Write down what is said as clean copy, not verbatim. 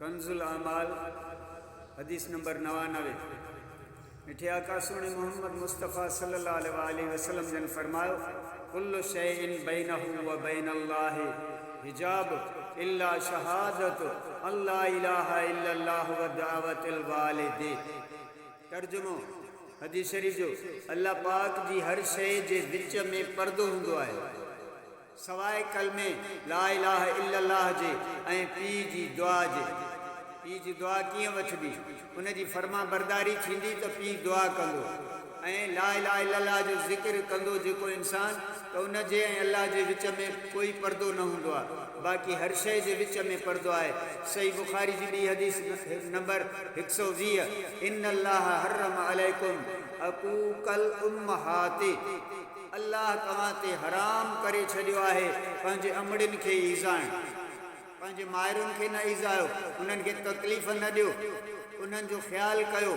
कंजुल आमाल हदीस नंबर 99। मिठे आका सोने मोहम्मद मुस्तफ़ा सल्लल्लाहु अलैहि वसल्लम जन फरमायो, कुल्लु शैइन बैनहु व बैनल्लाहि हिजाब इल्ला शहादत अल्ला इलाहा इल्लल्लाह व दावतुल वालिदी। तर्जुमो हदीस शरीफ जो, अल्लाह पाक जी हर शइ जे विच में पर्दो हूंदो आहे सवाइ कलमे ला इलाहा इल्लल्लाह जे ऐं पीउ जी दुआ जे। पीउ जी दुआ कीअं वठबी, उन जी फर्मा बरदारी थींदी त पीउ दुआ कंदो ऐं ला इलाहा इल्लल्लाह जो ज़िक्र कंदो जेको इंसान, त उन जे ऐं अल्लाह जे विच में कोई पर्दो न हूंदो आहे। बाक़ी हर शइ जे विच में पर्दो आहे। सही बुखारी जी ॿी हदीस नंबर 120, इन्नल्लाह हर्रम अलैकुम अकूकल उम्महाति। अल्लाह तव्हां ते हराम करे छॾियो आहे पंहिंजे अमड़ियुनि खे ईज़ाइण। पंहिंजे माइरुनि खे न ईज़ायो, उन्हनि खे तकलीफ़ न ॾियो, उन्हनि जो ख़्यालु कयो।